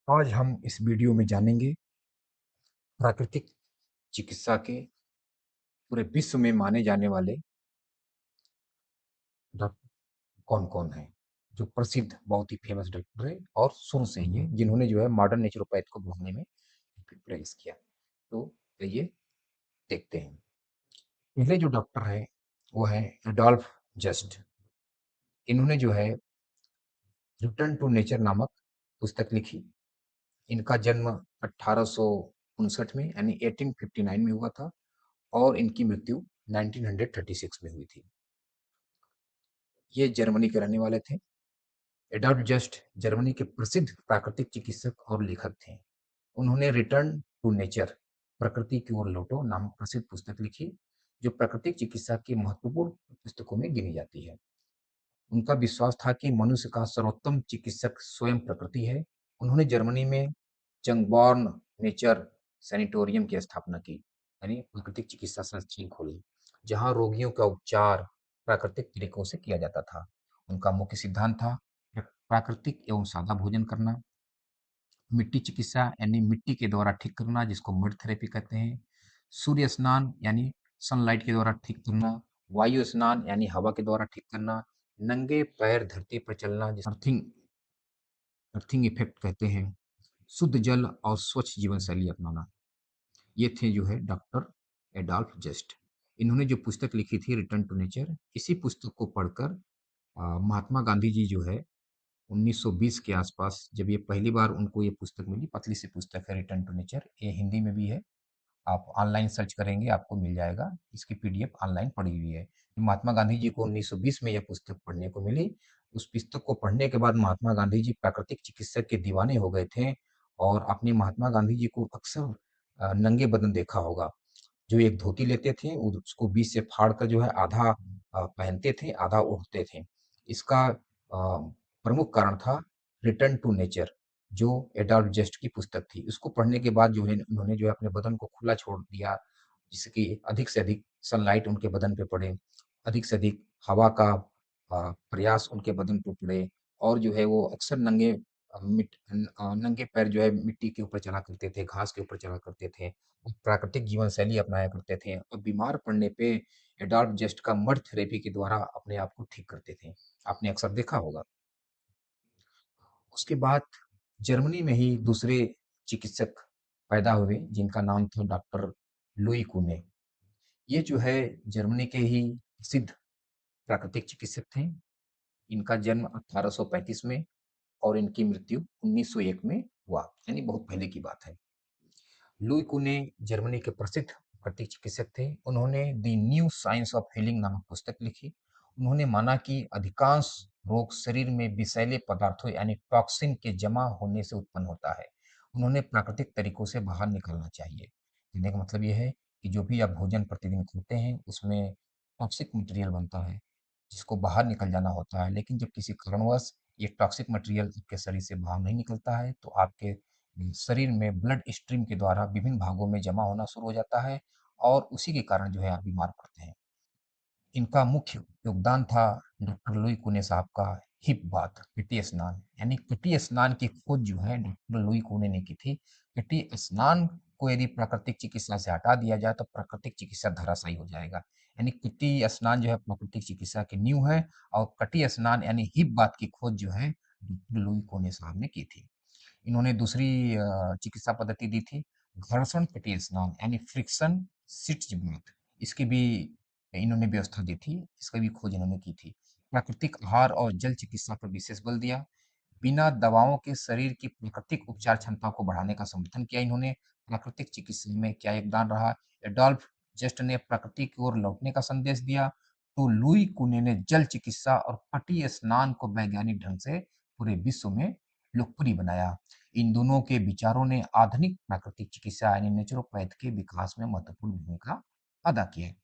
आज हम इस वीडियो में जानेंगे प्राकृतिक चिकित्सा के पूरे विश्व में माने जाने वाले डॉक्टर कौन-कौन हैं, जो प्रसिद्ध बहुत ही फेमस डॉक्टर है और शुरू से ही है, जिन्होंने जो है मॉडर्न नेचुरोपैथ को बढ़ाने में प्रयास किया। तो चलिए देखते हैं। पहले जो डॉक्टर है वो है एडोल्फ जस्ट। इन्होंने जो है रिटर्न टू नेचर नामक पुस्तक लिखी। इनका जन्म 1859 में यानी 1859 में हुआ था और इनकी मृत्यु 1936 में हुई थी। ये जर्मनी के रहने वाले थे। एडॉल्फ जस्ट जर्मनी के प्रसिद्ध प्राकृतिक चिकित्सक और लेखक थे। उन्होंने रिटर्न टू नेचर प्रकृति की ओर लौटो नामक प्रसिद्ध पुस्तक लिखी, जो प्राकृतिक चिकित्सा की महत्वपूर्ण पुस्तकों में गिनी जाती है। उनका विश्वास था कि मनुष्य का सर्वोत्तम चिकित्सक स्वयं प्रकृति है। उन्होंने जर्मनी में चंगबॉर्न नेचर सैनिटोरियम की स्थापना की, यानी प्राकृतिक चिकित्सा संस्थान खोली, जहां रोगियों का उपचार प्राकृतिक तरीकों से किया जाता था। उनका मुख्य सिद्धांत था प्राकृतिक एवं सादा भोजन करना, मिट्टी चिकित्सा यानी मिट्टी के द्वारा ठीक करना जिसको मड थेरेपी कहते हैं, सूर्य स्नान यानी सनलाइट के द्वारा ठीक करना, वायु स्नान यानी हवा के द्वारा ठीक करना, नंगे पैर धरती पर चलना जिसे अर्थिंग अर्थिंग इफेक्ट कहते हैं, शुद्ध जल और स्वच्छ जीवन शैली अपनाना। ये थे जो है डॉक्टर एडॉल्फ जस्ट। इन्होंने जो पुस्तक लिखी थी रिटर्न टू नेचर, इसी पुस्तक को पढ़कर महात्मा गांधी जी जो है 1920 के आसपास जब ये पहली बार उनको ये पुस्तक मिली, पतली सी पुस्तक है रिटर्न टू नेचर, ये हिंदी में भी है। आप ऑनलाइन सर्च करेंगे आपको मिल जाएगा, इसकी पीडीएफ ऑनलाइन पड़ी हुई है। महात्मा गांधी जी को 1920 में यह पुस्तक पढ़ने को मिली। उस पुस्तक को पढ़ने के बाद महात्मा गांधी जी प्राकृतिक चिकित्सक के दीवाने हो गए थे और आपने महात्मा गांधी जी को अक्सर नंगे बदन देखा होगा। जो एक धोती लेते थे उसको बीच से फाड़ कर जो है आधा पहनते थे, आधा ओढ़ते थे। इसका प्रमुख कारण था रिटर्न टू नेचर, जो एडॉल्फ जस्ट की पुस्तक थी। उसको पढ़ने के बाद जो है उन्होंने जो है अपने बदन को खुला छोड़ दिया, जिससे कि अधिक से अधिक सनलाइट उनके बदन पे पड़े, अधिक से अधिक हवा का प्रयास उनके बदन पे पड़े और जो है वो अक्सर नंगे पैर जो है मिट्टी के ऊपर चला करते थे, घास के ऊपर चला करते थे, प्राकृतिक जीवन शैली अपनाया करते थे और बीमार पड़ने पे एडॉल्फ जस्ट का मड थेरेपी के द्वारा अपने आप को ठीक करते थे। आपने अक्सर देखा होगा। उसके बाद जर्मनी में ही दूसरे चिकित्सक पैदा हुए जिनका नाम था डॉक्टर लुई कुने। ये जो है जर्मनी के ही प्रसिद्ध प्राकृतिक चिकित्सक थे। इनका जन्म 1835 में और इनकी मृत्यु 1901 में हुआ, यानी बहुत पहले की बात है। लुई कुने जर्मनी के प्रसिद्ध प्राकृतिक चिकित्सक थे। उन्होंने the new science of healing नामक पुस्तक लिखी। उन्होंने माना कि अधिकांश रोग शरीर में विषैले पदार्थों यानी टॉक्सिन के जमा होने से उत्पन्न होता है। उन्होंने प्राकृतिक तरीकों से बाहर निकलना चाहिए। कहने का मतलब ये है कि जो भी आप भोजन प्रतिदिन खाते हैं उसमें टॉक्सिक मटेरियल बनता है जिसको बाहर निकल जाना होता है, लेकिन जब किसी कारणवश ये टॉक्सिक मटेरियल आपके शरीर से बाहर नहीं निकलता है तो आपके शरीर में ब्लड स्ट्रीम के द्वारा विभिन्न भागों में जमा होना शुरू हो जाता है और उसी के कारण जो है आप बीमार पड़ते हैं। इनका मुख्य योगदान था डॉक्टर लुई कुने साहब का हिप बाथ, कटी स्नान, यानी कटी स्नान की खोज जो है डॉक्टर लुई कुने ने की थी। कटी स्नान को यदि प्राकृतिक चिकित्सा से हटा दिया जाए तो प्राकृतिक चिकित्सा धराशायी हो जाएगा। यानी कटी स्नान जो है प्राकृतिक चिकित्सा की नींव है और कटी स्नान यानी हिप बाथ की खोज जो है डॉक्टर लुई कुने साहब ने की थी। इन्होंने दूसरी चिकित्सा पद्धति दी थी घर्षण कटी स्नान यानी फ्रिक्शन सिट्ज बाथ। इसकी भी इन्होंने व्यवस्था दी थी, इसका भी खोज इन्होंने की थी। प्राकृतिक आहार और जल चिकित्सा पर विशेष बल दिया। बिना दवाओं के शरीर की प्राकृतिक उपचार क्षमता को बढ़ाने का समर्थन किया इन्होंने। प्राकृतिक चिकित्सा में क्या योगदान रहा? एडोल्फ जस्ट ने प्रकृति की ओर लौटने का संदेश दिया, तो लुई कुने ने जल चिकित्सा और कटी स्नान को वैज्ञानिक ढंग से पूरे विश्व में लोकप्रिय बनाया। इन दोनों के विचारों ने आधुनिक प्राकृतिक चिकित्सा यानी नेचुरोपैथ के विकास में महत्वपूर्ण भूमिका अदा की है।